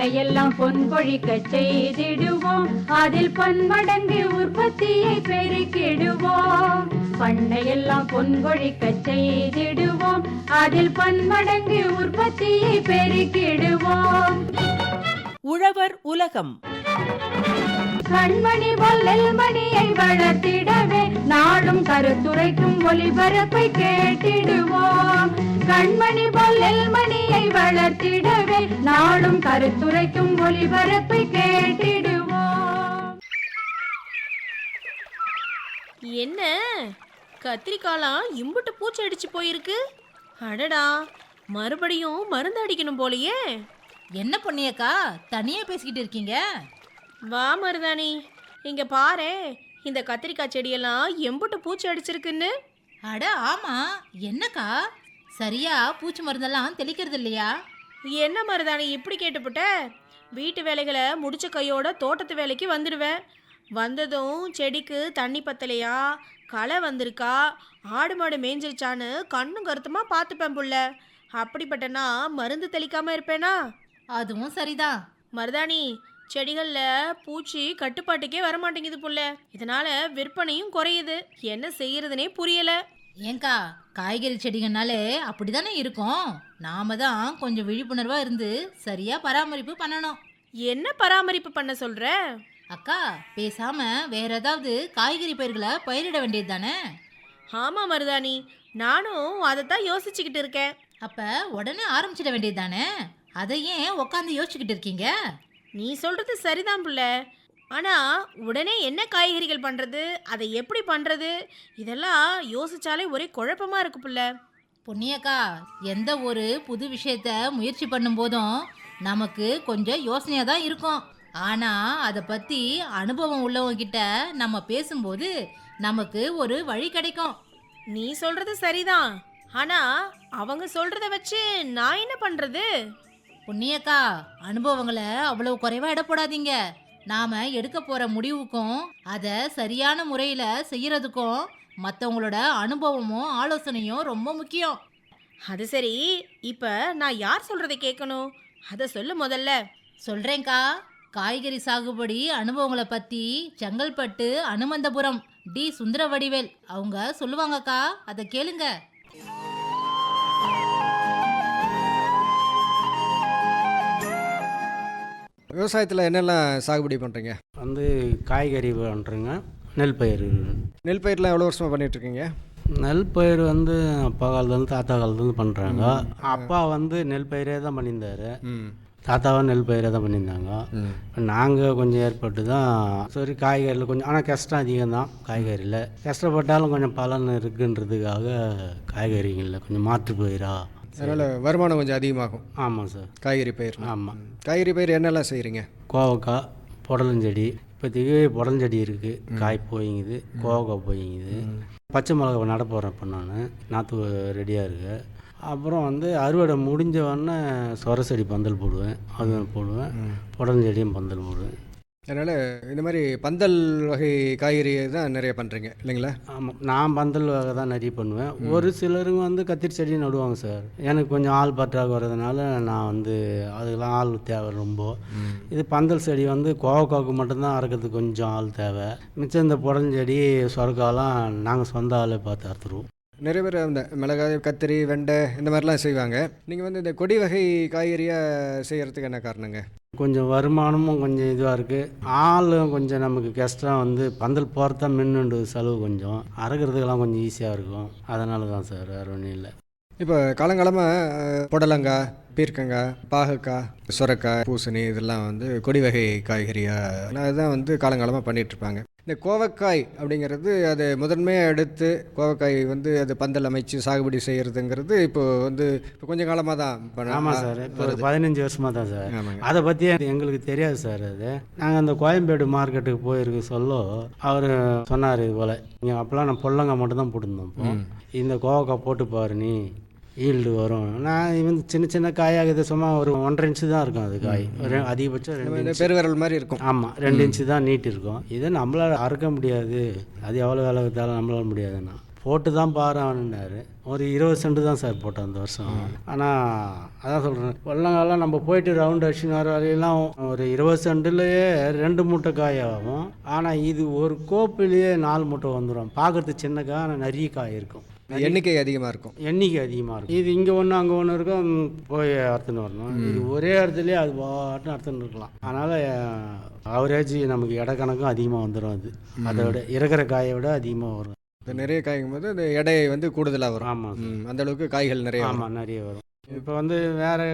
பண்ணையெல்லாம் பொன் கொழிக்க செய்திடுவோம், அதில் பன்மடங்கு உற்பத்தியை பெருக்கிடுவோம். பண்ணையெல்லாம் பொன் கொழிக்க செய்திடுவோம், அதில் பன்மடங்கு உற்பத்தியை பெருக்கிடுவோம். உழவர் உலகம். கண்மணி பொல்லல் மணியை வளர்த்திடவே நாடும் கருத்துரைக்கும் ஒளிபரப்பை கேட்டிடுவோம். கண்மணி பொல்லல் மணியை வளர்த்திடவே நாடும் கருத்துரைக்கும் ஒளிபரப்பை கேட்டிடுவோம். என்ன கத்திரிக்காலாம் இம்புட்டு பூச்சி அடிச்சு போயிருக்கு. அடடா, மறுபடியும் மருந்து அடிக்கணும் போலயே. என்ன பொண்ணியக்கா தனியா பேசிக்கிட்டு இருக்கீங்க? வா மருதாணி, இங்க பாரு, இந்த கத்திரிக்காய் செடியெல்லாம் எம்புட்டு பூச்சி அடிச்சிருக்குன்னு. அட ஆமா, என்னக்கா சரியா பூச்சி மருந்தெல்லாம் தெளிக்கிறது இல்லையா? என்ன மருதாணி இப்படி கேட்டுப்புட்ட? வீட்டு வேலைகளை முடிச்ச கையோட தோட்டத்து வேலைக்கு வந்துடுவேன். வந்ததும் செடிக்கு தண்ணி பத்தலையா, களை வந்திருக்கா, ஆடு மாடு மேய்ஞ்சிருச்சான்னு கண்ணும் கருத்துமா பார்த்துப்பேன் புள்ள. அப்படிப்பட்டனா மருந்து தெளிக்காம இருப்பேனா? அதுவும் சரிதான் மருதாணி, செடிகளில் பூச்சி கட்டுப்பாட்டுக்கே வரமாட்டேங்குது புள்ள. இதனால விற்பனையும் குறையுது. என்ன செய்யறதுனே புரியல. ஏங்கா, காய்கறி செடிகள்னாலே அப்படிதானே இருக்கும். நாம தான் கொஞ்சம் விழிப்புணர்வா இருந்து சரியா பராமரிப்பு பண்ணணும். என்ன பராமரிப்பு பண்ண சொல்ற? அக்கா, பேசாம வேற ஏதாவது காய்கறி பயிர்களை பயிரிட வேண்டியது தானே? ஆமா மருதாணி, நானும் அதைத்தான் யோசிச்சுக்கிட்டு இருக்கேன். அப்ப உடனே ஆரம்பிச்சிட வேண்டியது தானே? அதை ஏன் உட்காந்து யோசிச்சுக்கிட்டு இருக்கீங்க? நீ சொல்றது சரிதான் புள்ள. ஆனா உடனே என்ன காய்கறிகள் பண்றது, அதை எப்படி பண்றது, இதெல்லாம் யோசிச்சாலே ஒரே குழப்பமா இருக்கு புள்ள. பொன்னியக்கா, எந்த ஒரு புது விஷயத்த முயற்சி பண்ணும் போதும் நமக்கு கொஞ்சம் யோசனையா தான் இருக்கும். ஆனா அதை பத்தி அனுபவம் உள்ளவங்க கிட்ட நம்ம பேசும்போது நமக்கு ஒரு வழி கிடைக்கும். நீ சொல்றது சரிதான். ஆனா அவங்க சொல்றத வச்சு நான் என்ன பண்றது? பொன்னியக்கா, அனுபவங்களை அவ்வளவு குறைவா இட போடாதீங்க. நாம எடுக்க போற முடிவுக்கும் அதை சரியான முறையில செய்யறதுக்கும் மற்றவங்களோட அனுபவமும் ஆலோசனையும் ரொம்ப முக்கியம். அது சரி, இப்ப நான் யார் சொல்றதை கேட்கணும்? அதை சொல்லு முதல்ல. சொல்றேன்க்கா, காய்கறி சாகுபடி அனுபவங்களை பத்தி செங்கல்பட்டு அனுமந்தபுரம் டி சுந்தரவடிவேல் அவங்க சொல்லுவாங்கக்கா, அதை கேளுங்க. விவசாயத்தில் என்னெல்லாம் சாகுபடி பண்ணுறீங்க? காய்கறி பண்ணுறேங்க. நெல் பயிர். நெல் பயிரெலாம் எவ்வளோ வருஷமாக பண்ணிகிட்ருக்கீங்க? நெல் பயிர் அப்பா காலத்துலேருந்து தாத்தா காலத்துலேருந்து பண்ணுறாங்க. அப்பா நெல் பயிரே தான் பண்ணியிருந்தார். தாத்தாவும் நெல் பயிரே தான் பண்ணியிருந்தாங்க. நாங்கள் கொஞ்சம் ஏற்பட்டு தான் சரி காய்கறியில் கொஞ்சம், ஆனால் கஷ்டம் அதிகம் தான். காய்கறியில் கஷ்டப்பட்டாலும் கொஞ்சம் பலன் இருக்குன்றதுக்காக காய்கறிகளில் கொஞ்சம் மாற்று பயிரா, அதனால் வருமானம் கொஞ்சம் அதிகமாகும். ஆமாம் சார். காய்கறி பயிர். ஆமாம். காய்கறி பயிர் என்னெல்லாம் செய்கிறீங்க? கோவக்காய், புடலஞ்செடி. இப்போதைக்கு புடலஞ்செடி இருக்குது, காய் போயிங்குது. கோவக்காய் போயிங்குது. பச்சை மிளகா நட போகிறேன் இப்போ. நான் நாற்று ரெடியாக இருக்குது. அப்புறம் அறுவடை முடிஞ்ச உடனே சொர செடி பந்தல் போடுவேன், அது போடுவேன். புடலஞ்செடியும் பந்தல் போடுவேன். அதனால் இந்த மாதிரி பந்தல் வகை காய்கறி தான் நிறைய பண்ணுறீங்க இல்லைங்களா? ஆமாம், நான் பந்தல் வகை தான் நிறைய பண்ணுவேன். ஒரு சிலருங்க கத்திரி செடி நடுவாங்க சார். எனக்கு கொஞ்சம் ஆள் பற்றாக வரதுனால நான் அதுக்கெல்லாம் ஆள் தேவை ரொம்ப. இது பந்தல் செடி கோவக்காவுக்கு மட்டும்தான் அறுக்கிறதுக்கு கொஞ்சம் ஆள் தேவை. மிச்சம் இந்த புடலஞ்செடி சொரக்காலாம் நாங்கள் சொந்த ஆளே பார்த்து அறுத்துருவோம். நிறைய பேர் இந்த மிளகாய், கத்திரி, வெண்டை இந்த மாதிரிலாம் செய்வாங்க. நீங்கள் இந்த கொடி வகை காய்கறியாக செய்கிறதுக்கு என்ன காரணங்க? கொஞ்சம் வருமானமும் கொஞ்சம் இதுவாக இருக்குது. ஆளும் கொஞ்சம் நமக்கு கஷ்டம். பந்தல் போகிறதா மின்னுண்டு செலவு கொஞ்சம், அறுக்கிறதுக்கெல்லாம் கொஞ்சம் ஈஸியாக இருக்கும். அதனால தான் சார், வேறு ஒன்றும் இல்லை. இப்போ காலங்காலமாக புடலங்காய், பீர்க்கங்காய், பாகக்காய், சுரக்காய், பூசணி இதெல்லாம் கொடி வகை காய்கறியாக அதுதான் காலங்காலமாக பண்ணிகிட்ருப்பாங்க. இந்த கோவக்காய் அப்படிங்கிறது அது முதன்மையாக எடுத்து கோவக்காய் அது பந்தல் அமைச்சு சாகுபடி செய்கிறதுங்கிறது இப்போ இப்போ கொஞ்சம் காலமாக தான். ஆமாம் சார், இப்போ ஒரு 15 வருஷமாக தான் சார். ஆமாங்க. அதை பற்றி எங்களுக்கு தெரியாது சார். அது நாங்கள் அந்த கோயம்பேடு மார்க்கெட்டுக்கு போயிருக்கு சொல்ல அவர் சொன்னார் இது போல், இங்கே அப்போல்லாம் நான் பொல்லங்காய் மட்டும் தான் போட்டுருந்தோம். இப்போ இந்த கோவக்காய் போட்டு பாரு, நீ ஈல்டு வரும். நான் சின்ன சின்ன காயாகுது, சும்மா ஒரு 1.5 இன்ச்சு தான் இருக்கும் அது காய். ஒரு அதிகபட்சம் 2 இன்ச்சு பெருவிரல் மாதிரி இருக்கும். ஆமாம், 2 இன்ச்சு தான் நீட் இருக்கும். இதை நம்மளால் அறுக்க முடியாது, அது எவ்வளோ வேலை வித்தாலும் நம்மளால முடியாதுண்ணா. போட்டு தான் பாருன்னாரு. ஒரு 20 சென்ட் தான் சார் போட்டோம் அந்த வருஷம். ஆனால் அதான் சொல்கிறேன், வெள்ளங்காலம் நம்ம போயிட்டு ரவுண்ட் அடிச்சுன்னு வர வரையெல்லாம் ஒரு 20 சென்ட்லேயே 2 மூட்டை காய் ஆகும். ஆனால் இது ஒரு கோப்பிலேயே 4 மூட்டை வந்துடும். பார்க்குறதுக்கு சின்ன காய், ஆனால் நிறைய காய் இருக்கும். எண்ணிக்கை அதிகமாக இருக்கும். எண்ணிக்கை அதிகமாக இருக்கும். இது இங்கே ஒன்று அங்கே ஒன்று இருக்கும், போய் அறுத்துன்னு வரணும். இது ஒரே இடத்துலேயே அது பாட்டுன்னு அறுத்துன்னு இருக்கலாம். அதனால் அவரேஜ் நமக்கு இடக்கணக்கும் அதிகமாக வந்துடும். அது அதை விட இருக்கிற காயை விட அதிகமாக வரும். இப்போ நிறைய காய்க்கும் போது அந்த எடை வந்து கூடுதலாக வரும். ஆமாம், அந்த அளவுக்கு காய்கள் நிறைய வரும். ஆமாம், நிறைய வரும். இப்போ வந்து வேறு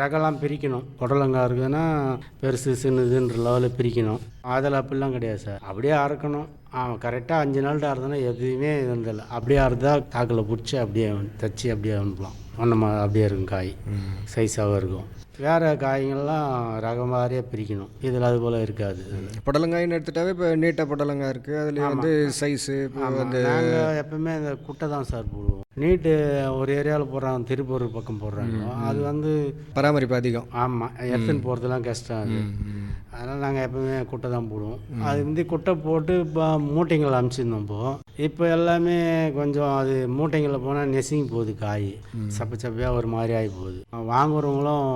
ரகம்லாம் பிரிக்கணும். புடலங்காய் இருக்குதுன்னா பெருசு சின்னதுன்ற லெவலில் பிரிக்கணும். அதில் அப்படிலாம் கிடையாது சார். அப்படியே அறுக்கணும். கரெக்டாக 5 நாள்கிட்ட அறுத்தோன்னா எதுவுமே இருந்தில்லை. அப்படியே அறுத்தா தாக்கில் பிடிச்சி அப்படியே தச்சு அப்படியே அனுப்பலாம். ஒன்றுமா அப்படியே இருக்கும் காய், சைஸாகவும் இருக்கும். வேறு காய்கள்லாம் ரகம் மாதிரியே பிரிக்கணும். இதில் அது போல் இருக்காது. புடலங்காயின்னு எடுத்துட்டாவே இப்போ நீட்டாக புடலங்காய் இருக்குது. அதுலேயே வந்து சைஸு வந்து நாங்கள் எப்பவுமே இந்த குட்டை தான் சார் போடுவோம். நீட்டு ஒரு ஏரியாவில் போடுறாங்க, திருப்பூர் பக்கம் போடுறாங்க. அது வந்து பராமரிப்பு அதிகம். ஆமாம், எடுத்துன்னு போகிறதுலாம் கஷ்டம். அது அதனால் நாங்கள் எப்பவுமே குட்டை தான் போடுவோம். அது வந்து குட்டை போட்டு இப்போ மூட்டைங்களை அனுப்பிச்சிருந்தோம். இப்போ எல்லாமே கொஞ்சம் அது மூட்டைங்களில் போனால் நெசுங்கி போகுது. காய் சப்ப சப்பையாக ஒரு மாதிரி ஆகி போகுது. வாங்குறவங்களும்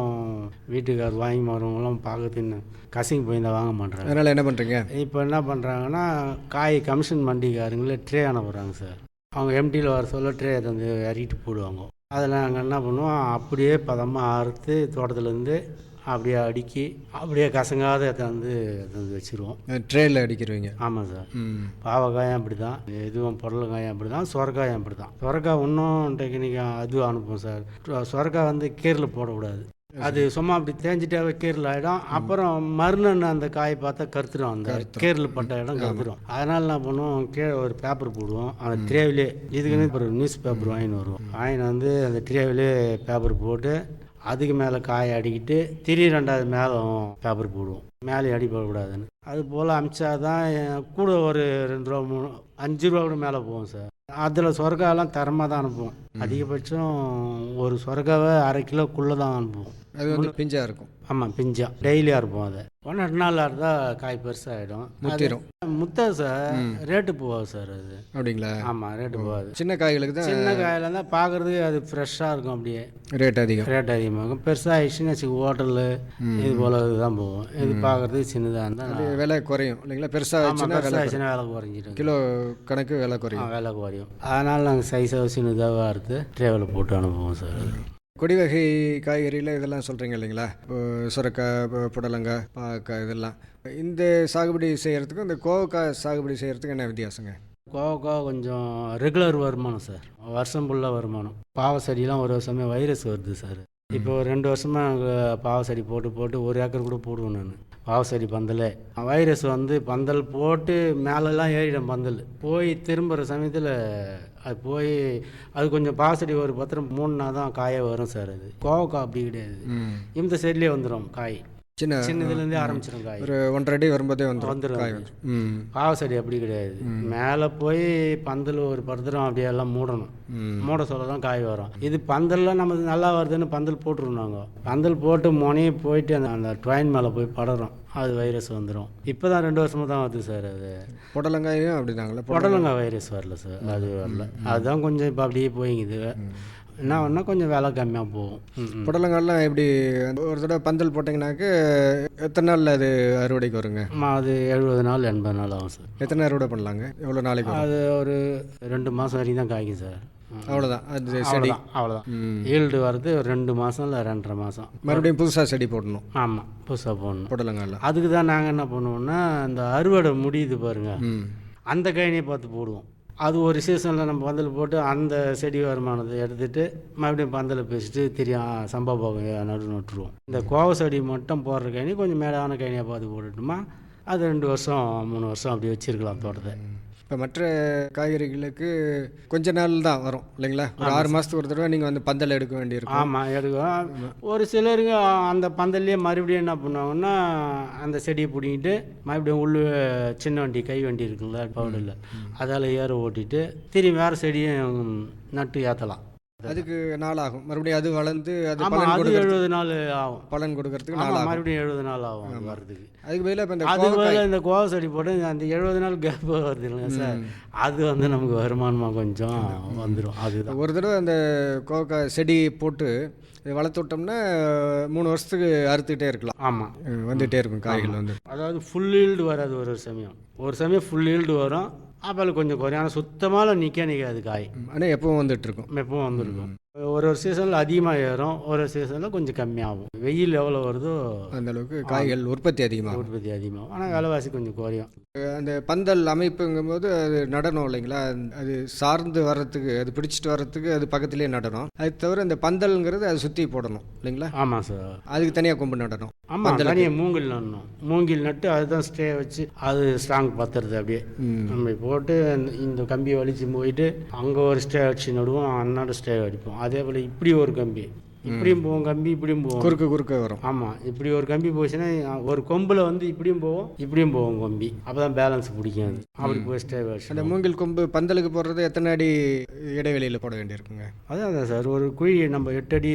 வீட்டுக்கார் வாங்கி வரவங்களும் பார்க்கறதுன்னு கசிங்கி போயிருந்தால் வாங்க மாட்டேறாங்க. அதனால் என்ன பண்ணுறீங்க? இப்போ என்ன பண்ணுறாங்கன்னா, காய் கமிஷன் மண்டிக்காரங்களே ட்ரே அனுப்புகிறாங்க சார். அவங்க எம்டியில் வர சொல்ல ட்ரே வந்து இறக்கிட்டு போடுவாங்க. அதில் நாங்கள் என்ன பண்ணுவோம், அப்படியே பதமாக அறுத்து தோட்டத்துலேருந்து அப்படியே அடுக்கி அப்படியே கசங்காத வந்து வச்சுருவோம். ட்ரேயில் அடிக்கிறவங்க. ஆமாம் சார். பாவக்காயும் அப்படி தான், இதுவும் புடலங்காயும் அப்படி தான், சொரக்காயும் அப்படி தான். சொரக்காய் இன்னும் டெக்னிக்காக அதுவும் அனுப்புவோம் சார். சொரக்காய் வந்து கீரில் போடக்கூடாது. அது சும்மா அப்படி தேஞ்சிட்டாவே கீரில் ஆகிடும். அப்புறம் மறுநாள் அந்த காயை பார்த்தா கருத்துடும். அந்த கீரில் பட்ட இடம் கருத்துடும். அதனால் என்ன பண்ணுவோம், கீழே ஒரு பேப்பர் போடுவோம். அந்த ட்ரேவிலே இதுக்குன்னு ஒரு நியூஸ் பேப்பர் வாங்கின்னு வருவோம். வாங்கின்னு வந்து அந்த ட்ரேவிலே பேப்பர் போட்டு அதுக்கு மேலே காயை அடிக்கிட்டு திடீர் 2வது மேலே பேப்பர் போடுவோம். மேலே அடி போடக்கூடாதுன்னு. அது போல் அமிச்சாதான் கூட ஒரு 2 ரூபா 3 5 ரூபா கூட மேலே போகும் சார். அதில் சொரக்காயெல்லாம் தரமாக தான் அனுப்புவோம். அதிகபட்சம் ஒரு சொரக்காவை 1/2 கிலோக்குள்ளே தான் அனுப்புவோம். அது வந்து பிஞ்சாக இருக்கும். ஆமாம், பிஞ்சா டெய்லியாக இருப்போம். அதை 1-2 நாள் இருந்தால் காய் பெருசாகிடும், முத்திரும். முத்தா சார் ரேட்டு போகாது சார். அது அப்படிங்களா? ஆமாம், ரேட்டு போகாது. சின்ன காய்களுக்கு தான். சின்ன காயில் இருந்தால் பார்க்குறதுக்கு அது ஃப்ரெஷ்ஷாக இருக்கும். அப்படியே ரேட் அதிகமாகும். பெருசாகிடுச்சுன்னு வச்சு ஹோட்டலு இது போல் இதுதான் போகும். இது பார்க்குறதுக்கு சின்னதாக இருந்தால் விலை குறையும் இல்லைங்களா? பெருசாகிடுச்சுன்னா விலை குறைஞ்சிடும். கிலோ கணக்கு விலை குறையும். விலை குறையும். அதனால் நாங்கள் சைஸாக சின்னதாக அறுத்து ட்ரேவில் போட்டு அனுப்புவோம் சார். கொடி வகை காய்கறியில் இதெல்லாம் சொல்கிறீங்க இல்லைங்களா? இப்போ சுரக்காய், புடலங்காய், பாவக்காய், இதெல்லாம் இந்த சாகுபடி செய்கிறதுக்கும் இந்த கோவக்காய் சாகுபடி செய்கிறதுக்கு என்ன வித்தியாசங்க? கோவக்காய் கொஞ்சம் ரெகுலர் வருமானம் சார், வருஷம் ஃபுல்லாக வருமானம். பாவ செடியெலாம் ஒரு வருஷமே வைரஸ் வருது சார். இப்போ ஒரு 2 வருஷமாக நாங்கள் பாவ செடி போட்டு 1 ஏக்கர் கூட போடுவோம். நான் பாவ செடி பந்தலே வைரஸ் வந்து பந்தல் போட்டு மேலெல்லாம் ஏறிடும். பந்தல் போய் திரும்புகிற சமயத்தில் அது போய் அது கொஞ்சம் பாவசெடி ஒரு 3 நாள் தான் காயே வரும் சார். அது கோவக்காய் அப்படி கிடையாது. இந்த செடிலே வந்துடும் காய். சின்னதுலேருந்தே ஆரம்பிச்சிடும் காய். ஒரு 1.5 அடி வரும்போதே வந்துடும். பாவசெடி அப்படி கிடையாது. மேலே போய் பந்தல் ஒரு படுத்துடும், அப்படியே எல்லாம் மூடணும். மூட சொல்ல தான் காய் வரும். இது பந்தல்லாம் நமக்கு நல்லா வருதுன்னு பந்தல் போட்டுருவோம். நாங்கள் பந்தல் போட்டு முனையை போயிட்டு அந்த ட்ரெயின் மேலே போய் படுறோம். அது வைரஸ் வந்துடும். இப்போ தான் 2 வருஷமாக தான் வருது சார். அது புடலங்காயும் அப்படி தாங்களா? புடலங்காய் வைரஸ் வரல சார். அது வரல. அதுதான் கொஞ்சம் இப்போ அப்படியே போய்ங்குது. என்ன ஒன்றா கொஞ்சம் விலை கம்மியாக போகும். புடலங்காயெல்லாம் எப்படி ஒரு தடவை பந்தல் போட்டிங்கனாக்க எத்தனை நாளில் அது அறுவடைக்கு வருங்க? அது 70 நாள் 80 நாள் ஆகும் சார். எத்தனை அறுவடை பண்ணலாங்க? எவ்வளோ நாளைக்கு? அது ஒரு 2 மாதம் வரைக்கும் தான் காய்க்கும் சார். அவ்வளோதான். அது செடி அவ்வளோதான். ஈல்டு வர்றது ஒரு 2 மாதம் இல்லை 2.5 மாதம். மறுபடியும் புதுசாக செடி போடணும். ஆமாம், புதுசாக போடணும் புடலங்காயில். அதுக்கு தான் நாங்கள் என்ன பண்ணுவோம்னா, இந்த அறுவடை முடியுது பாருங்க, அந்த காயினே பார்த்து போடுவோம். அது ஒரு சீசனில் நம்ம பந்தல் போட்டு அந்த செடி வருமானத்தை எடுத்துகிட்டு மறுபடியும் பந்தலை பேசிட்டு தெரியும் சம்பா போக நட்டுருவோம். இந்த கோவ செடி மட்டும் போடுற கைனி கொஞ்சம் மேலான கைனியாக பார்த்து போட்டுட்டோமா அது 2 வருஷம் 3 வருஷம் அப்படி வச்சுருக்கலாம் தோட்டத்தை. இப்போ மற்ற காய்கறிகளுக்கு கொஞ்ச நாள் தான் வரும் இல்லைங்களா? ஒரு 6 மாதத்துக்கு ஒரு தடவை நீங்கள் வந்து பந்தல் எடுக்க வேண்டியிருக்கும். ஆமாம், எடுக்கும். ஒரு சிலருக்கு அந்த பந்தல்லையே மறுபடியும் என்ன பண்ணுவாங்கன்னா, அந்த செடியை பிடிங்கிட்டு மறுபடியும் உள்ளே சின்ன வண்டி கை வண்டி இருக்குங்களா பவுடரில், அதால் ஏற ஓட்டிட்டு திரும்பி வேறு செடியும் நட்டு ஏற்றலாம். அதுக்கு நாள் ஆகும், மறுபடியும் அது வளர்ந்து அது ஆமாம், பலன் அது கொடுக்கறதுக்கு 70 நாள் ஆகும். பலன் கொடுக்கறதுக்கு நாள் ஆமாம், ஆகும். மறுபடியும் 70 நாள் ஆகும் அது வர்றதுக்கு. அதுக்கு பதிலாக இப்போ இந்த அது கோவக்காய் போல இந்த கோவ செடி போட்டு அந்த 70 நாள் கேப் வருது இல்லைங்க சார், அது வந்து நமக்கு வருமானமாக கொஞ்சம் வந்துடும். அதுதான் ஒரு தடவை அந்த கோவக்காய் செடி போட்டு இதை வளர்த்து விட்டோம்னா 3 வருஷத்துக்கு அறுத்துக்கிட்டே இருக்கலாம். ஆமாம், வந்துகிட்டே இருக்கும் காய்கள் வந்து. அதாவது ஃபுல் ஈல்டு வராது ஒரு சமயம் ஃபுல் ஈல்டு வரும், அப்புறம் கொஞ்சம் குறையும். ஆனால் சுத்தமாக நிற்காது காய். ஆனால் எப்பவும் வந்துட்டு இருக்கும். எப்பவும் வந்துருக்கும். ஒரு சீசனில் அதிகமாக ஏறும், ஒரு சீசனில் கொஞ்சம் கம்மியாகும். வெயில் எவ்வளோ வருதோ அந்த அளவுக்கு காய்கள் உற்பத்தி அதிகமாகும். உற்பத்தி அதிகமாகும், ஆனால் விலைவாசி கொஞ்சம் குறையும். அந்த பந்தல் அமைப்புங்கும்போது அது நடனம் இல்லைங்களா, அது சார்ந்து வர்றதுக்கு, அது பிடிச்சிட்டு வர்றதுக்கு அது பக்கத்துலேயே நடனம். அது தவிர அந்த பந்தல்ங்கிறது அதை சுற்றி போடணும் இல்லைங்களா? ஆமாம் சார், அதுக்கு தனியாக கொம்பு நடணும். ஆமாம், தனியாக மூங்கில் நடணும். மூங்கில் நட்டு அதுதான் ஸ்டே வச்சு அது ஸ்ட்ராங் பத்துறது. அப்படியே நம்ம போட்டு இந்த கம்பியை வலிச்சு போயிட்டு அங்கே ஒரு ஸ்டே வச்சு நடுவோம், அன்னாட ஸ்டே அடிப்போம். அதே போல் இப்படி ஒரு கம்பி இப்படியும் போவோம், கம்பி இப்படியும் போவோம், குறுக்க வரும். ஆமாம், இப்படி ஒரு கம்பி போச்சுன்னா ஒரு கொம்பில் வந்து இப்படியும் போவோம் கம்பி. அப்போ தான் பேலன்ஸ் பிடிக்கும். அது அப்படி போய் ஸ்டே வச்சு அந்த மூங்கில் கொம்பு பந்தலுக்கு போடுறது எத்தனை அடி இடைவெளியில் போட வேண்டியிருக்குங்க? அதான் சார், ஒரு குழி நம்ம 8 அடி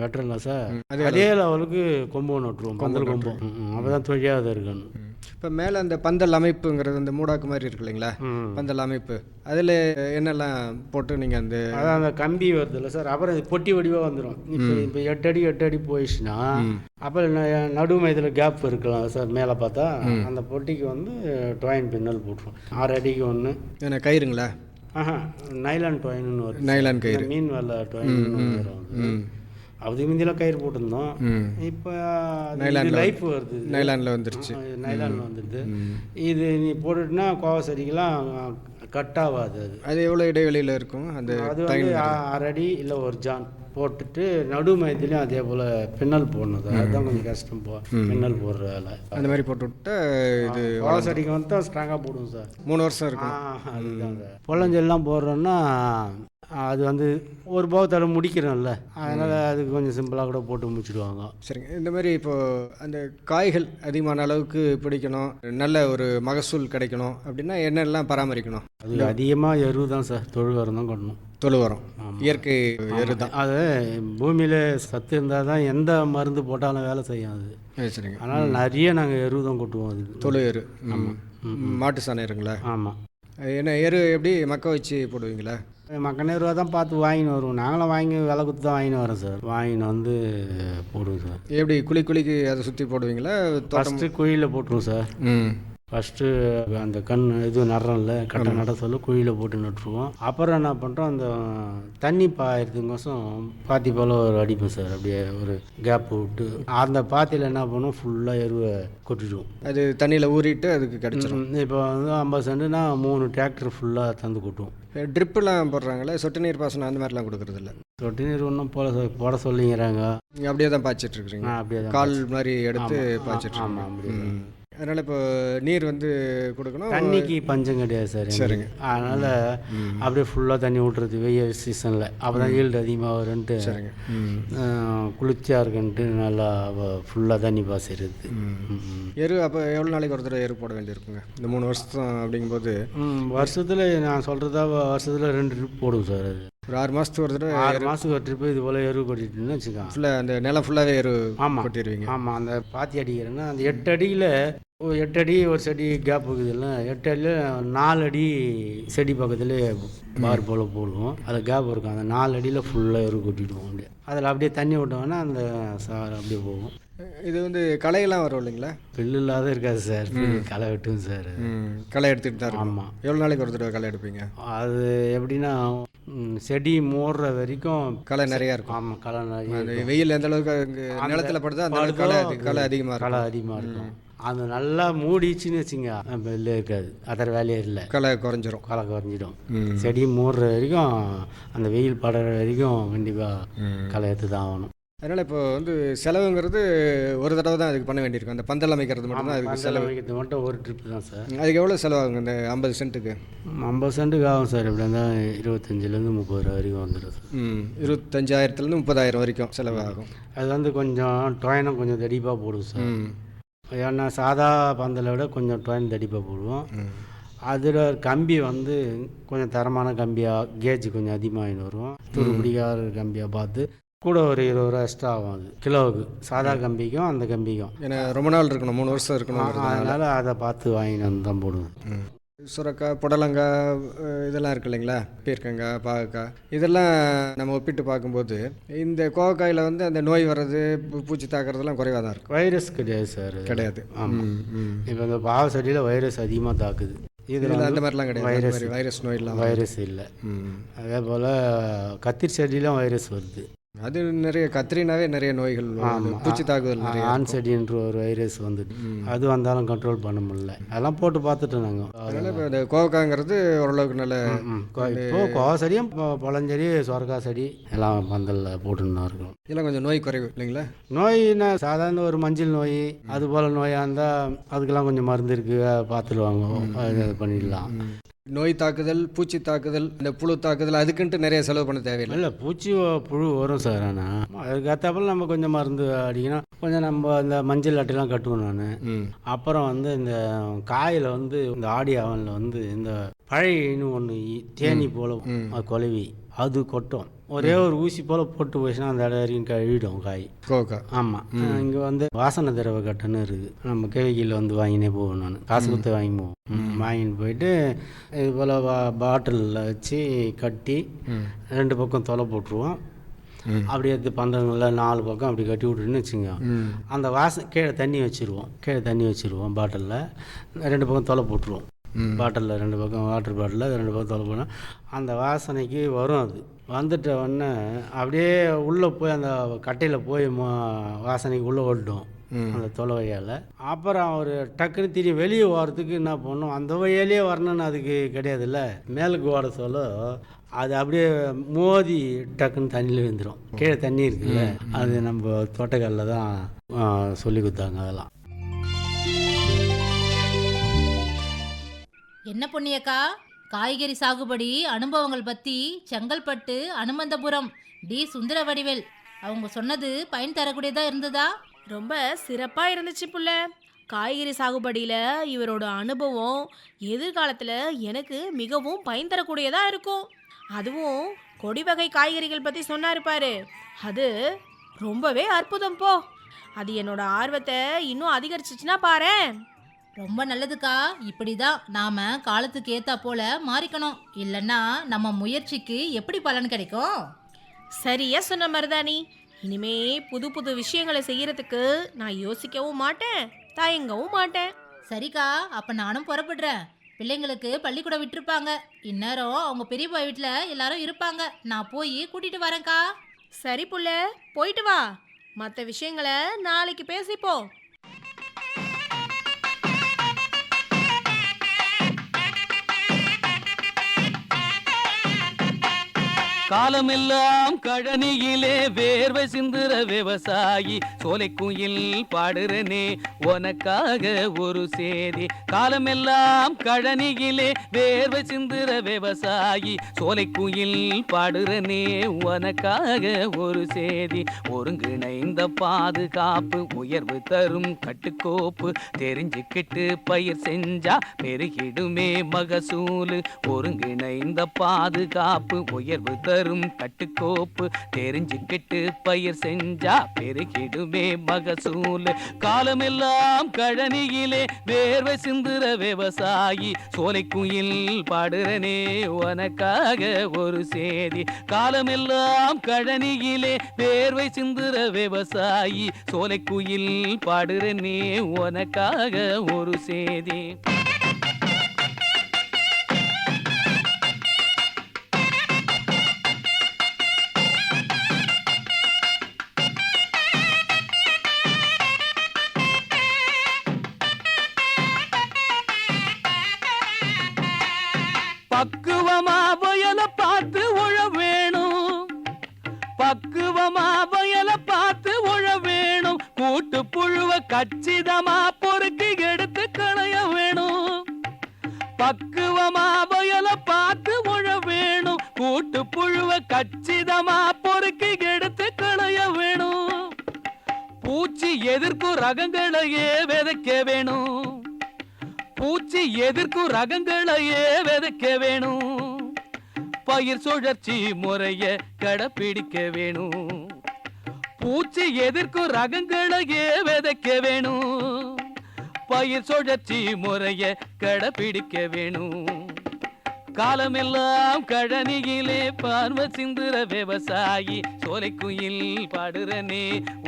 வெட்டுறோம்ல சார், அதே லெவலுக்கு கொம்பு ஒன்று விட்டுருவோம், பந்தல் கொம்பு. அப்போ தான் தொழியாத இருக்கணும். இப்போ மேலே அந்த பந்தல் அமைப்புங்கிறது அந்த மூடாக்கு மாதிரி இருக்கு இல்லைங்களா, பந்தல் அமைப்பு, அதில் என்னெல்லாம் போட்டு நீங்கள் அதான் அந்த கம்பி வருது இல்லை சார், அப்புறம் இது பொட்டி வடிவாக வந்துடும். இப்போ 8 அடி போயிடுச்சுன்னா அப்புறம் நடுமை இதில் கேப் இருக்கலாம் சார். மேலே பார்த்தா அந்த பொட்டிக்கு வந்து டொயின் பின்னல் போட்டுரும். 6 அடிக்கு ஒன்று. என்ன கயிறுங்களா? நைலான் டொயின்னு வரும். நைலான் கயிறு, மீன் வேலை டொயின். அதுக்கு முந்தியெல்லாம் கயிறு போட்டிருந்தோம். இப்போ லைஃப் வருது, நைலானில் வந்துருச்சு. நைலானில் வந்துடுது. இது நீ போட்டுட்டுனா கோவ செடிக்கெல்லாம் கட் ஆகாது. அது எவ்வளோ இடைவெளியில் இருக்கும்? அது வந்து 6 அடி இல்லை ஒரு ஜான் போட்டுட்டு நடு மையத்துலேயும் அதே போல் பின்னல் போடணும். அதுதான் கொஞ்சம் கஷ்டம். பின்னல் போடுற வேலை அந்த மாதிரி போட்டு விட்டா இது கோவ செடிக்கு வந்து ஸ்ட்ராங்காக போடுவோம் சார். 3 வருஷம் இருக்கும். அதுதான் சார். பொள்ளஞ்செல்லாம் போடுறோன்னா அது வந்து ஒரு போகத்தோட முடிக்கிறோம்ல, அதனால் அதுக்கு கொஞ்சம் சிம்பிளாக கூட போட்டு முடிச்சுடுவாங்க. சரிங்க. இந்த மாதிரி இப்போது அந்த காய்கள் அதிகமான அளவுக்கு பிடிக்கணும், நல்ல ஒரு மகசூல் கிடைக்கணும் அப்படின்னா என்னெல்லாம் பராமரிக்கணும்? அது அதிகமாக எரு தான் சார், தொழு உரம் தான் கொண்டணும். தொழு உரம், இயற்கை எரு தான். அது பூமியில் சத்து இருந்தால் தான் எந்த மருந்து போட்டாலும் வேலை செய்யும் அது. சரிங்க. அதனால் நிறைய நாங்கள் எரு தான் கொட்டுவோம். அதுக்கு தொழு எரு. ஆமாம், மாட்டு சாணம் எருங்களா? ஆமாம். என்ன எரு எப்படி மக்க வச்சு போடுவீங்களா? மக்கள் எருவாக தான் பார்த்து வாங்கின்னு வருவோம். நாங்களும் வாங்கி விலை கொடுத்து தான் வாங்கின்னு வரோம் சார். வாங்கின்னு வந்து போடுவோம் சார். எப்படி குழிக்கு அதை சுற்றி போடுவீங்களா? ஃபஸ்ட்டு குழியில் போட்டுருவோம் சார். ஃபஸ்ட்டு அந்த இது நடுறோம்ல, கட்டை நட சொல்ல குழியில் போட்டு நட்டுருவோம். அப்புறம் என்ன பண்ணுறோம், அந்த தண்ணி பாயறதுக்கோசம் பாத்தி போல் ஒரு அடிப்போம் சார். அப்படியே ஒரு கேப் விட்டு அந்த பாத்தியில் என்ன பண்ணுவோம், ஃபுல்லாக எருவை கொட்டிடுவோம். அது தண்ணியில் ஊறிட்டு அதுக்கு கிடச்சிடும். இப்போ வந்து 50 சென்ட்டுனா 3 டிராக்டர் ஃபுல்லாக தந்து கொட்டுவோம். ட்ரிப்பெல்லாம் போடுறாங்களே, சொட்டு நீர் பாசனம் அந்த மாதிரிலாம் கொடுக்குறதில்ல? சொட்டு நீர் ஒன்றும் போட சொல்லிங்கிறாங்க. நீங்கள் அப்படியே தான் பாய்ச்சிட்ருக்குறீங்க? அப்படியே தான் கால் மாதிரி எடுத்து பாய்ச்சிட்டு. ஆமாம், அப்படியே. அதனால் இப்போ நீர் வந்து கொடுக்கணும். தண்ணிக்கு பஞ்சம் கிடையாது சார். சரிங்க. அதனால் அப்படியே ஃபுல்லாக தண்ணி விட்றது வெயில் சீசனில். அப்போ தான் ஈல்டு அதிகமாக வருன்ட்டு. சரிங்க. குளிர்ச்சியாக இருக்குன்ட்டு நல்லா ஃபுல்லாக தண்ணி பாய்ச்சிடுறது. எரு அப்போ எவ்வளோ நாளைக்கு ஒரு தடவை எரு போட வேண்டியிருக்குங்க இந்த 3 வருஷம் அப்படிங்கும்போது? வருஷத்தில் நான் சொல்கிறதா வருஷத்தில் 2 ட்ரிப் போடுவோம் சார். அது ஒரு 6 மாதத்துக்கு ஒரு தடவை. 6 மாதத்துக்கு ஒரு ட்ரிப்பு இது போல் எரு கொட்டிட்டுன்னு வச்சுக்கோங்க. ஃபுல்லாக அந்த நிலம் ஃபுல்லாகவே எரு கொட்டிடுவீங்க? ஆமாம். அந்த பாத்தி அடிக்கிறேன்னா அந்த 8 அடியில் 8 அடி ஒரு செடி கேப் இருக்குது இல்லை, 8 அடியில் 4 அடி செடி பக்கத்துலேயே பார் போல் போடுவோம். அதில் கேப் இருக்கும். அந்த 4 அடியில் ஃபுல்லாக எரு கொட்டிடுவோம். அப்படியே அதில் அப்படியே தண்ணி விட்டோம்னா அந்த சார் அப்படியே போகும். இது வந்து களையெல்லாம் வரும் இல்லைங்களா? பில்லு இல்லாத இருக்காது சார், களை வெட்டும் சார். களை எடுத்துகிட்டு தான். ஆமாம். எவ்வளோ நாளைக்கு ஒரு தடவை களை எடுப்பீங்க? அது எப்படின்னா செடி மூடுற வரைக்கும் களை நிறையா இருக்கும். ஆமாம், களை நிறைய. வெயில் எந்த அளவுக்கு நிலத்தில் படுதோ அந்த அளவுக்கு களை அதிகமாக இருக்கும். அது நல்லா மூடிச்சுன்னு வச்சுங்க, வெளிலே இருக்காது. அதர் வேலையே இல்லை, களை குறைஞ்சிடும். செடி மூடுற வரைக்கும் அந்த வெயில் படுற வரைக்கும் கண்டிப்பாக களை எடுத்து தான் ஆகணும். அதனால் இப்போ வந்து செலவுங்கிறது ஒரு தடவை தான் அதுக்கு பண்ண வேண்டியிருக்கும். அந்த பந்தல் அமைக்கிறது மட்டும் தான் அதுக்கு செலவு. அமைக்கிறது மட்டும் ஒரு ட்ரிப் தான் சார். அதுக்கு எவ்வளோ செலவாகுங்க இந்த 50 சென்ட்டுக்கு? 50 சென்ட்டுக்கு ஆகும் சார். இப்படி இருந்தால் 25,000 30 ரூபா வரைக்கும் வந்துடும் சார். 25,000 30,000 வரைக்கும் செலவாகும். அது வந்து கொஞ்சம் டொயனும் கொஞ்சம் தடிப்பாக போடுவோம் சார். ஏன்னா சாதா பந்தலை விட கொஞ்சம் டொயின் தடிப்பாக போடுவோம். அதில் கம்பி வந்து கொஞ்சம் தரமான கம்பியாக கேஜ் கொஞ்சம் அதிகமாக வரும். துரு பிடிக்காத கம்பியாக பார்த்து கூட ஒரு 20 ரூபா எக்ஸ்ட்ரா ஆகும் அது கிலோவுக்கு. சாதா கம்பிக்கும் அந்த கம்பிக்கும் ஏன்னா ரொம்ப நாள் இருக்கணும், 3 வருஷம் இருக்கணும். அதனால் அதை பார்த்து வாங்கிட்டு வந்து தான் போடுவேன். சுரக்காய், புடலங்காய் இதெல்லாம் இருக்கு இல்லைங்களா, பீர்க்கங்காய், பாகக்காய், இதெல்லாம் நம்ம ஒப்பிட்டு பார்க்கும்போது இந்த கோவக்காயில் வந்து அந்த நோய் வர்றது, பூச்சி தாக்குறதுலாம் குறைவாக தான் இருக்கும். வைரஸ் கிடையாது சார். கிடையாது. ஆமாம். இப்போ இந்த பாவ செடியில் வைரஸ் அதிகமாக தாக்குது. இதில் அந்த மாதிரிலாம் கிடையாது. வைரஸ் நோயெல்லாம் வைரஸ் இல்லை. அதே போல் கத்திரி செடியிலும் வைரஸ் வருது. அது நிறைய கத்திரினாவே நிறைய நோய்கள், பூச்சி தாக்குதல் நிறைய. ஆன் செடின்ற ஒரு வைரஸ் வந்துட்டு அது வந்தாலும் கண்ட்ரோல் பண்ண முடியல. அதெல்லாம் போட்டு பார்த்துட்டோம் நாங்கள். அதனால் இப்போ இந்த கோவக்காங்கிறது ஓரளவுக்கு நல்ல. இப்போ கோவ செடியும் பழஞ்செடி, சொரக்காய் செடி எல்லாம் பந்தலில் போட்டுன்னு தான் இருக்கணும். இதெல்லாம் கொஞ்சம் நோய் குறைவு இல்லைங்களா? நோய்னா சாதாரண ஒரு மஞ்சள் நோய் அது போல் நோயாக இருந்தால் அதுக்கெல்லாம் கொஞ்சம் மருந்து இருக்குது, பார்த்துடுவாங்க, அது பண்ணிடலாம். நோய் தாக்குதல், பூச்சி தாக்குதல், இந்த புழு தாக்குதல் அதுக்குன்ட்டு நிறைய செலவு பண்ண தேவையில்லை. இல்லை, பூச்சி புழு வரும் சார். ஆனால் அதுக்கு ஏற்றாப்புல நம்ம கொஞ்சம் மருந்து அடிக்கணும். கொஞ்சம் நம்ம இந்த மஞ்சள் அட்டையெல்லாம் கட்டுவோம் நான். அப்புறம் வந்து இந்த காயில் வந்து இந்த ஆடி அவனில் வந்து இந்த பழையன்னு ஒன்று தேனி போல் குலவி அது கொட்டும். ஒரே ஒரு ஊசி போல் போட்டு போயிடுச்சுன்னா அந்த இடம் வரைக்கும் கழுவிடும் காய். கோவக்காய். ஆமாம். இங்கே வந்து வாசனை திரவ கட்டுன்னு இருக்குது. நம்ம கேவிக்கில் வந்து வாங்கினே போவேன் நான். காசு கொடுத்து வாங்கி போவோம். வாங்கிட்டு போயிட்டு இது போல் பாட்டிலில் வச்சு கட்டி 2 பக்கம் தொலை போட்டுருவோம். அப்படி எடுத்து பந்தங்களில் 4 பக்கம் அப்படி கட்டி விட்டுன்னு வச்சுங்க. அந்த கீழே தண்ணி வச்சுருவோம் பாட்டிலில். 2 பக்கம் தொலை போட்டுருவோம். பாட்டிலில் 2 பக்கம் வாட்டர் பாட்டிலில் 2 பக்கம் தொலை போனால் அந்த வாசனைக்கு வரும். அது வந்துட்ட உடனே அப்படியே உள்ளே போய் அந்த கட்டையில் போய் வாசனைக்கு உள்ளே ஓடிடும் அந்த தொலை வழியால். அப்புறம் ஒரு டக்குன்னு திரும்பி வெளியே ஓடுறதுக்கு என்ன பண்ணணும், அந்த வழியாலேயே வரணும்னு அதுக்கு கிடையாதுல்ல. மேலுக்கு ஓட சொல்ல அது அப்படியே மோதி டக்குன்னு தண்ணியில் விழுந்துடும். கீழே தண்ணி இருக்குல்ல, அது நம்ம தோட்டக்காலில் தான் சொல்லி கொடுத்தாங்க அதெல்லாம். என்ன பொன்னியக்கா, காய்கறி சாகுபடி அனுபவங்கள் பற்றி செங்கல்பட்டு அனுமந்தபுரம் டி சுந்தரவடிவேல் அவங்க சொன்னது பயன் தரக்கூடியதாக இருந்ததா? ரொம்ப சிறப்பாக இருந்துச்சு புள்ள. காய்கறி சாகுபடியில் இவரோட அனுபவம் எதிர்காலத்தில் எனக்கு மிகவும் பயன் தரக்கூடியதாக இருக்கும். அதுவும் கொடி வகை காய்கறிகள் பற்றி சொன்னார் பாரு, அது ரொம்பவே அற்புதம் போ. அது என்னோட ஆர்வத்தை இன்னும் அதிகரிச்சிச்சுன்னா பாரேன். ரொம்ப நல்லதுக்கா. இப்படிதான் நாம காலத்துக்கு ஏத்தா போல மாறிக்கணும். இல்லைன்னா நம்ம முயற்சிக்கு எப்படி பலன் கிடைக்கும்? சரியா சொன்ன மருதாணி. இனிமே புது புது விஷயங்களை செய்யறதுக்கு நான் யோசிக்கவும் மாட்டேன், தயங்கவும் மாட்டேன். சரிக்கா, அப்ப நானும் புறப்படுறேன். பிள்ளைங்களுக்கு பள்ளிக்கூடம் விட்டுருப்பாங்க. இந்நேரம் அவங்க பெரியப்பா வீட்டில் எல்லாரும் இருப்பாங்க. நான் போய் கூட்டிட்டு வரேன்க்கா. சரி புள்ள, போயிட்டு வா. மற்ற விஷயங்களை நாளைக்கு பேசிப்போம். காலமெல்லாம் கழனியிலே வேர்வை சிந்துற விவசாயி, சோலைக்குயில் பாடுறனே உனக்காக ஒரு சேதி. காலமெல்லாம் கழனியிலே வேர்வை சிந்துற விவசாயி, சோலைக்குயில் பாடுறனே உனக்காக ஒரு சேதி. ஒருங்கிணைந்த பாதுகாப்பு உயர்வு தரும் கட்டுக்கோப்பு, தெரிஞ்சுக்கிட்டு பயிர் செஞ்சா பெருகிடுமே மகசூலு. ஒருங்கிணைந்த பாதுகாப்பு உயர்வு தரும் கட்டுக்கோப்பு, தெரிஞ்சுக்கிட்டு பயிர் செஞ்சா பெருகிடுமே மகசூல். காலமெல்லாம் கழனியிலே வேர்வை சிந்துற விவசாயி, சோலைக்குயில் பாடுறனே உனக்காக ஒரு சேதி. காலமெல்லாம் கழனியிலே வேர்வை சிந்துற விவசாயி, சோலைக்குயில் பாடுறனே உனக்காக ஒரு சேதி. பக்குவமா வயல பார்த்து உழ வேணும், பக்குவமா வயல பார்த்து உழ வேணும். கூட்டு புழுவ கச்சிதமா பொறுக்கி எடுத்து களைய வேணும். பக்குவமா வயல பார்த்து உழ வேணும். கூட்டு புழுவ கச்சிதமா பொறுக்கி எடுத்து களைய வேணும். பூச்சி எதிர்ப்பு ரகங்களையே விதைக்க வேணும். பூச்சி எதிர்க்கும் ரகங்களையே விதைக்க வேணும். பயிர் சுழற்சி முறைய கடைப்பிடிக்க வேணும். பூச்சி எதிர்க்கும் ரகங்களையே விதைக்க வேணும். பயிர் சுழற்சி முறைய கடைப்பிடிக்க வேணும். காலமெல்லாம் கழனியிலே பார்வை சிந்துற விவசாயி சோலைக்குயில் பாடுறனே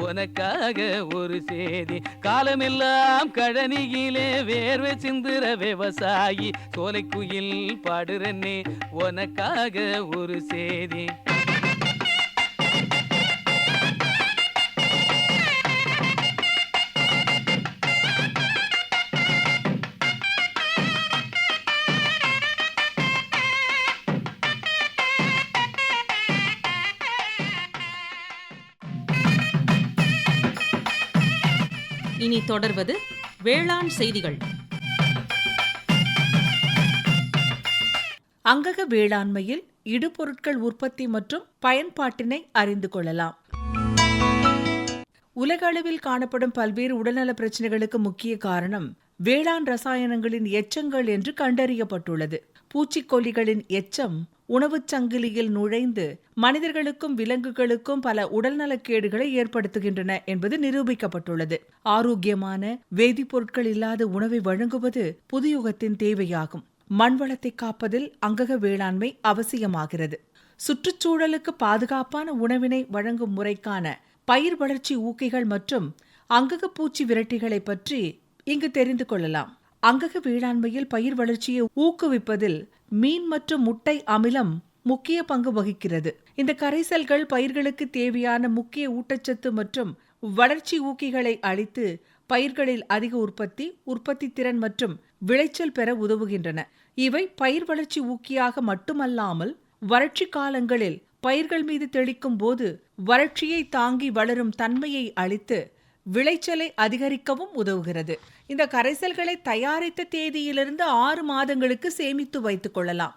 உனக்காக ஒரு செய்தி. காலமெல்லாம் கழனியிலே வேர்வை சிந்துற விவசாயி சோலைக்குயில் பாடுறனே உனக்காக ஒரு செய்தி. இனி தொடர்வது வேளாண் செய்திகள். அங்கக வேளாண்மையில் இடுபொருட்கள் உற்பத்தி மற்றும் பயன்பாட்டினை அறிந்து கொள்ளலாம். உலக அளவில் காணப்படும் பல்வேறு உடல்நல பிரச்சனைகளுக்கு முக்கிய காரணம் வேளாண் ரசாயனங்களின் எச்சங்கள் என்று கண்டறியப்பட்டுள்ளது. பூச்சிக்கொல்லிகளின் எச்சம் உணவுச் சங்கிலியில் நுழைந்து மனிதர்களுக்கும் விலங்குகளுக்கும் பல உடல்நலக்கேடுகளை ஏற்படுத்துகின்றன என்பது நிரூபிக்கப்பட்டுள்ளது. ஆரோக்கியமான வேதிப்பொருட்கள் இல்லாத உணவை வழங்குவது புதுயுகத்தின் தேவையாகும். மண்வளத்தை காப்பதில் அங்கக வேளாண்மை அவசியமாகிறது. சுற்றுச்சூழலுக்கு பாதுகாப்பான உணவினை வழங்கும் முறைக்கான பயிர் வளர்ச்சி ஊக்கிகள் மற்றும் அங்கக பூச்சி விரட்டிகளை பற்றி இங்கு தெரிந்து கொள்ளலாம். அங்கக வேளாண்மையில் பயிர் வளர்ச்சியை ஊக்குவிப்பதில் மீன் மற்றும் முட்டை அமிலம் முக்கிய பங்கு வகிக்கிறது. இந்த கரைசல்கள் பயிர்களுக்கு தேவையான முக்கிய ஊட்டச்சத்து மற்றும் வளர்ச்சி ஊக்கிகளை அளித்து பயிர்களில் அதிக உற்பத்தி திறன் மற்றும் விளைச்சல் பெற உதவுகின்றன. இவை பயிர் வளர்ச்சி ஊக்கியாக மட்டுமல்லாமல் வறட்சி காலங்களில் பயிர்கள் மீது தெளிக்கும் போது வறட்சியை தாங்கி வளரும் தன்மையை அளித்து விளைச்சலை அதிகரிக்கவும் உதவுகிறது. இந்த கரைசல்களை தயாரித்த தேதியிலிருந்து 6 மாதங்களுக்கு சேமித்து வைத்துக் கொள்ளலாம்.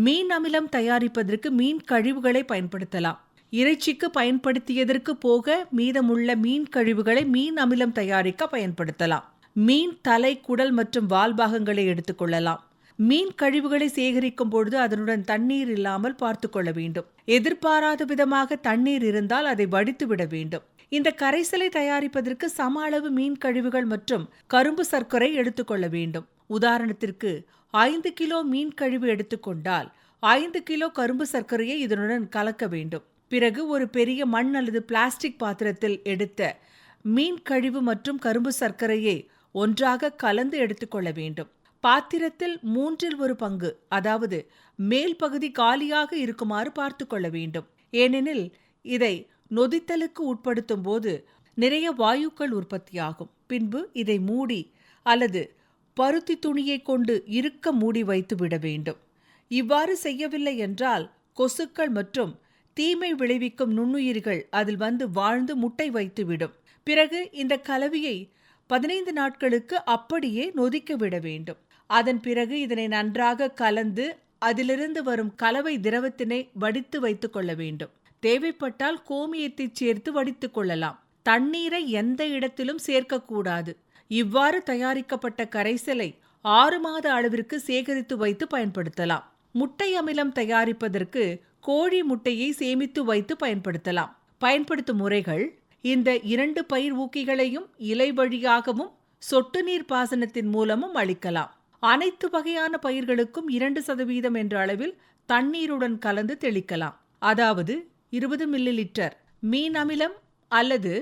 மீன் அமிலம் தயாரிப்பதற்கு மீன் கழிவுகளை பயன்படுத்தலாம். இறைச்சிக்கு பயன்படுத்தியதற்கு போக மீதமுள்ள மீன் கழிவுகளை மீன் அமிலம் தயாரிக்க பயன்படுத்தலாம். மீன் தலை, குடல் மற்றும் வால் பாகங்களை எடுத்துக்கொள்ளலாம். மீன் கழிவுகளை சேகரிக்கும் பொழுது அதனுடன் தண்ணீர் இல்லாமல் பார்த்து கொள்ள வேண்டும். எதிர்பாராத விதமாக தண்ணீர் இருந்தால் அதை வடித்துவிட வேண்டும். இந்த கரைசலை தயாரிப்பதற்கு சம அளவு மீன் கழிவுகள் மற்றும் கரும்பு சர்க்கரை எடுத்துக்கொள்ள வேண்டும். உதாரணத்திற்கு 5 கிலோ மீன் கழிவு எடுத்துக்கொண்டால் 5 கிலோ கரும்பு சர்க்கரையை இதனுடன் கலக்க வேண்டும். பிறகு ஒரு பெரிய மண் அல்லது பிளாஸ்டிக் பாத்திரத்தில் எடுத்த மீன் கழிவு மற்றும் கரும்பு சர்க்கரையை ஒன்றாக கலந்து எடுத்துக்கொள்ள வேண்டும். பாத்திரத்தில் 1/3 பங்கு, அதாவது மேல் பகுதி காலியாக இருக்குமாறு பார்த்து கொள்ள வேண்டும். ஏனெனில் இதை நொதித்தலுக்கு உட்படுத்தும் போது நிறைய வாயுக்கள் உற்பத்தியாகும். பின்பு இதை மூடி அல்லது பருத்தி துணியை கொண்டு இறுக்க மூடி வைத்து விட வேண்டும். இவ்வாறு செய்யவில்லை என்றால் கொசுக்கள் மற்றும் தீமை விளைவிக்கும் நுண்ணுயிர்கள் அதில் வந்து வாழ்ந்து முட்டை வைத்துவிடும். பிறகு இந்த கலவையை 15 நாட்களுக்கு அப்படியே நொதிக்க விட வேண்டும். அதன் பிறகு இதனை நன்றாக கலந்து அதிலிருந்து வரும் கலவை திரவத்தினை வடித்து வைத்துக் கொள்ள வேண்டும். தேவைப்பட்டால் கோமியத்தை சேர்த்து வடித்துக் கொள்ளலாம். தண்ணீரை எந்த இடத்திலும் சேர்க்கக்கூடாது. இவ்வாறு தயாரிக்கப்பட்ட கரைசலை 6 மாத அளவிற்கு சேகரித்து வைத்து பயன்படுத்தலாம். முட்டை அமிலம் தயாரிப்பதற்கு கோழி முட்டையை சேமித்து வைத்து பயன்படுத்தலாம். பயன்படுத்தும் முறைகள்: இந்த 2 பயிர் ஊக்கிகளையும் இலை வழியாகவும் சொட்டு நீர் பாசனத்தின் மூலமும் அளிக்கலாம். அனைத்து வகையான பயிர்களுக்கும் 2% என்ற அளவில் தண்ணீருடன் கலந்து தெளிக்கலாம். அதாவது 20 மில்லிலிட்டர் மீன் அமிலம் அல்லது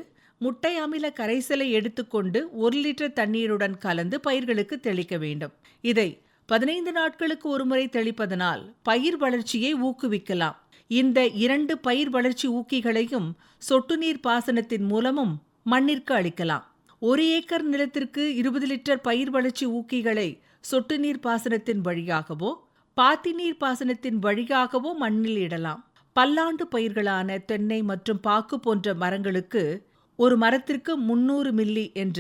முட்டை அமில கரைசலை எடுத்துக்கொண்டு 1 லிட்டர் தண்ணீருடன் கலந்து பயிர்களுக்கு தெளிக்க வேண்டும். இதை 15 நாட்களுக்கு ஒருமுறை தெளிப்பதனால் பயிர் வளர்ச்சியை ஊக்குவிக்கலாம். இந்த 2 பயிர் வளர்ச்சி ஊக்கிகளையும் சொட்டு நீர் பாசனத்தின் மூலமும் மண்ணிற்கு அளிக்கலாம். 1 ஏக்கர் நிலத்திற்கு 20 லிட்டர் பயிர் வளர்ச்சி ஊக்கிகளை சொட்டு நீர் பாசனத்தின் வழியாகவோ பாத்தி நீர் பாசனத்தின் வழியாகவோ மண்ணில் இடலாம். பல்லாண்டு பயிர்களான தென்னை மற்றும் பாக்கு போன்ற மரங்களுக்கு ஒரு மரத்திற்கு 300 மில்லி என்ற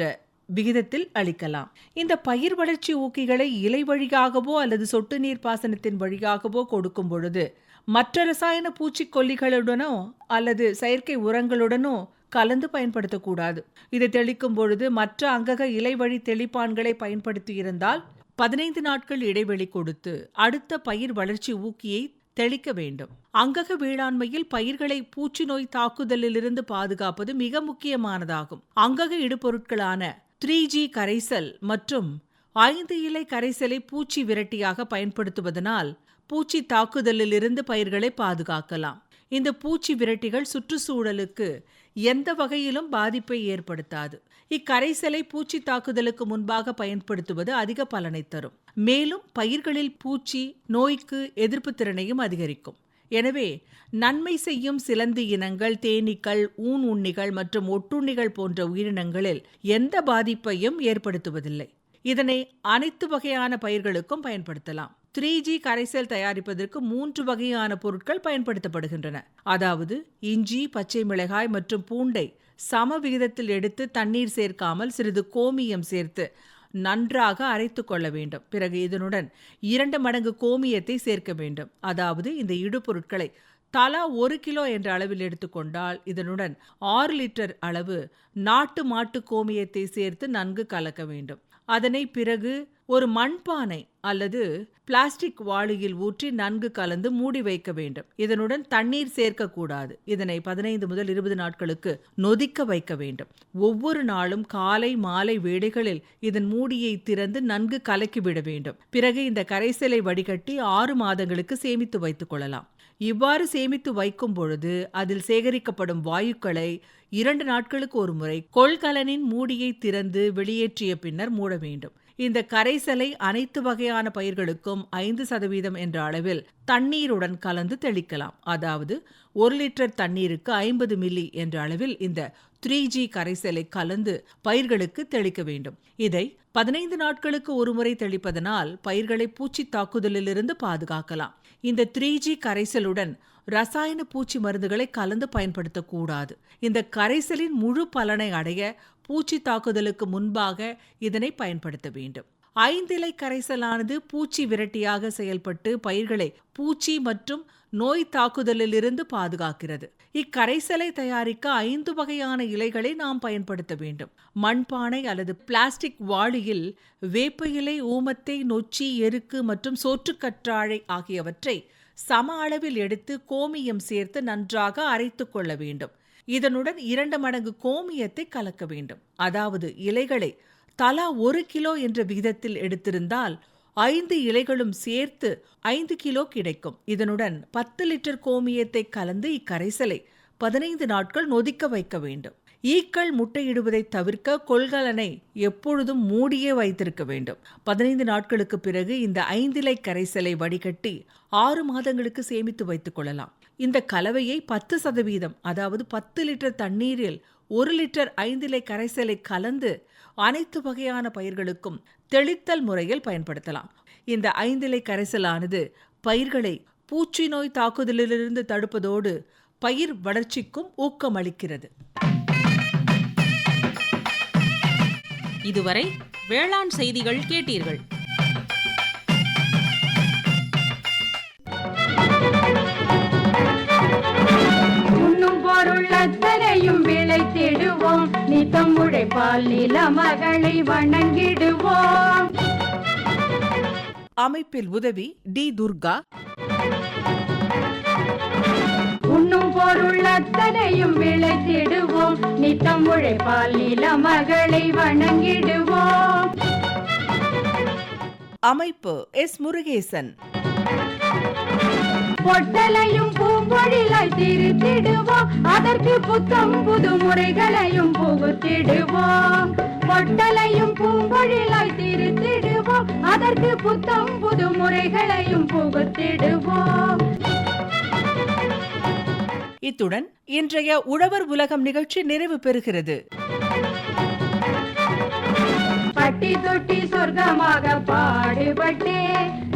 விகிதத்தில் அளிக்கலாம். இந்த பயிர் வளர்ச்சி ஊக்கிகளை இலை வழியாகவோ அல்லது சொட்டு நீர் பாசனத்தின் வழியாகவோ கொடுக்கும் பொழுது மற்ற ரசாயன பூச்சிக்கொல்லிகளுடனோ அல்லது செயற்கை உரங்களுடனோ கலந்து பயன்படுத்தக்கூடாது. இதை தெளிக்கும் பொழுது மற்ற அங்கக இலை வழி தெளிப்பான்களை பயன்படுத்தி இருந்தால் 15 நாட்கள் இடைவெளி கொடுத்து அடுத்த பயிர் வளர்ச்சி ஊக்கியை தெளிக்க வேண்டும். அங்கக வேளாண்மையில் பயிர்களை பூச்சி நோய் தாக்குதலிலிருந்து பாதுகாப்பது மிக முக்கியமானதாகும். அங்கக இடுபொருட்களான 3G கரைசல் மற்றும் 5 இலை கரைசலை பூச்சி விரட்டியாக பயன்படுத்துவதனால் பூச்சி தாக்குதலிலிருந்து பயிர்களை பாதுகாக்கலாம். இந்த பூச்சி விரட்டிகள் சுற்றுச்சூழலுக்கு எந்த வகையிலும் பாதிப்பை ஏற்படுத்தாது. இக்கரைசலை பூச்சி தாக்குதலுக்கு முன்பாக பயன்படுத்துவது அதிக பலனை தரும். மேலும் பயிர்களில் பூச்சி நோய்க்கு எதிர்ப்பு திறனையும் அதிகரிக்கும். எனவே நன்மை செய்யும் சிலந்தி இனங்கள், தேனீக்கள், ஊன் உண்ணிகள் மற்றும் ஒட்டுண்ணிகள் போன்ற உயிரினங்களில் எந்த பாதிப்பையும் ஏற்படுத்துவதில்லை. இதனை அனைத்து வகையான பயிர்களுக்கும் பயன்படுத்தலாம். 3G கரைசல் தயாரிப்பதற்கு 3 வகையான பொருட்கள் பயன்படுத்தப்படுகின்றன. அதாவது இஞ்சி, பச்சை மிளகாய் மற்றும் பூண்டை சம விகிதத்தில் எடுத்து தண்ணீர் சேர்க்காமல் சிறிது கோமியம் சேர்த்து நன்றாக அரைத்து கொள்ள வேண்டும். பிறகு இதனுடன் 2 மடங்கு கோமியத்தை சேர்க்க வேண்டும். அதாவது இந்த இடுபொருட்களை தலா 1 கிலோ என்ற அளவில் எடுத்துக்கொண்டால் இதனுடன் 6 லிட்டர் அளவு நாட்டு மாட்டு கோமியத்தை சேர்த்து நன்கு கலக்க வேண்டும். அதனை பிறகு ஒரு மண்பானை அல்லது பிளாஸ்டிக் வாளியில் ஊற்றி நன்கு கலந்து மூடி வைக்க வேண்டும். இதனுடன் தண்ணீர் சேர்க்கக்கூடாது. இதனை 15 முதல் 20 நாட்களுக்கு நொதிக்க வைக்க வேண்டும். ஒவ்வொரு நாளும் காலை மாலை வேளைகளில் இதன் மூடியை திறந்து நன்கு கலக்கிவிட வேண்டும். பிறகு இந்த கரைசலை வடிகட்டி 6 மாதங்களுக்கு சேமித்து வைத்துக் கொள்ளலாம். இவ்வாறு சேமித்து வைக்கும் பொழுது அதில் சேகரிக்கப்படும் வாயுக்களை 2 நாட்களுக்கு ஒரு முறை கொள்கலனின் மூடியை திறந்து வெளியேற்றிய பின்னர் மூட வேண்டும். இந்த கரைசலை அனைத்து வகையான பயிர்களுக்கும் 5% என்ற அளவில் தண்ணீருடன் கலந்து தெளிக்கலாம். அதாவது 1 லிட்டர் தண்ணீருக்கு 50 மில்லி என்ற அளவில் இந்த 3G கரைசலை கலந்து பயிர்களுக்கு தெளிக்க வேண்டும். இதை 15 நாட்களுக்கு ஒரு முறை தெளிப்பதனால் பயிர்களை பூச்சி தாக்குதலிலிருந்து பாதுகாக்கலாம். இந்த 3G கரைசலுடன் ரசாயன பூச்சி மருந்துகளை கலந்து பயன்படுத்தக்கூடாது. இந்த கரைசலின் முழு பலனை அடைய பூச்சி தாக்குதலுக்கு முன்பாக இதனை பயன்படுத்த வேண்டும். 5 இலை கரைசலானது பூச்சி விரட்டியாக செயல்பட்டு பயிர்களை பூச்சி மற்றும் நோய் தாக்குதலிலிருந்து பாதுகாக்கிறது. இக்கரைசலை தயாரிக்க 5 வகையான இலைகளை நாம் பயன்படுத்த வேண்டும். மண்பானை அல்லது பிளாஸ்டிக் வாளியில் வேப்ப இலை, ஊமத்தை, நொச்சி, எருக்கு மற்றும் சோற்றுக்கற்றாழை ஆகியவற்றை சம அளவில் எடுத்து கோமியம் சேர்த்து நன்றாக அரைத்து கொள்ள வேண்டும். இதனுடன் 2 மடங்கு கோமியத்தை கலக்க வேண்டும். அதாவது இலைகளை தலா 1 கிலோ என்ற விகிதத்தில் எடுத்திருந்தால் 5 இலைகளும் சேர்த்து 5 கிலோ கிடைக்கும். இதனுடன் 10 லிட்டர் கோமியத்தை கலந்து இக்கரைசலை 15 நாட்கள் நொதிக்க வைக்க வேண்டும். ஈக்கள் முட்டையிடுவதை தவிர்க்க கொள்கலனை எப்பொழுதும் மூடியே வைத்திருக்க வேண்டும். 15 நாட்களுக்கு பிறகு இந்த 5 இலை கரைசலை வடிகட்டி 6 மாதங்களுக்கு சேமித்து வைத்துக் கொள்ளலாம். இந்த கலவையை 10% அதாவது 10 லிட்டர் தண்ணீரில் 1 லிட்டர் 5 இலை கரைசலை கலந்து அனைத்து வகையான பயிர்களுக்கும் தெளித்தல் முறையில் பயன்படுத்தலாம். இந்த 5 இலை கரைசலானது பயிர்களை பூச்சி நோய் தாக்குதலிலிருந்து தடுப்பதோடு பயிர் வளர்ச்சிக்கும் ஊக்கமளிக்கிறது. இதுவரை வேளாண் செய்திகள் கேட்டீர்கள். உண்ணும் பொருள் அத்தனையும் விளைத்திடுவோம், நித்தம் உழைப்பால் நில மகளை வணங்கிடுவோம். அமைப்பில் உதவி டி. துர்கா. உண்ணும் பொருள் அத்தனையும் விளைத்திடுவோம், நித்தம் உழைப்பால் நில மகளை வணங்கிடுவோம். அமைப்பு எஸ். முருகேசன். பொட்டலையும் பூம்பொழிலாய் திருத்திடுவோம், அதற்கு புத்தம் புது முறைகளையும் புகுத்திடுவோம். பொட்டலையும் பூம்பொழிலாய் திருத்திடுவோம், அதற்கு புத்தம் புது முறைகளையும் புகுத்திடுவோம். இத்துடன் இன்றைய உழவர் உலகம் நிகழ்ச்சி நிறைவு பெறுகிறது. பட்டி தொட்டி சொர்க்கமாக பாடுபட்டே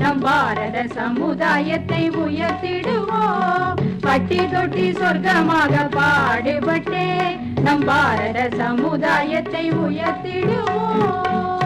நம் பாரத சமுதாயத்தை உயர்த்திடுவோம். பட்டி தொட்டி சொர்க்கமாக பாடுபட்டே நம் பாரத சமுதாயத்தை உயர்த்திடுவோம்.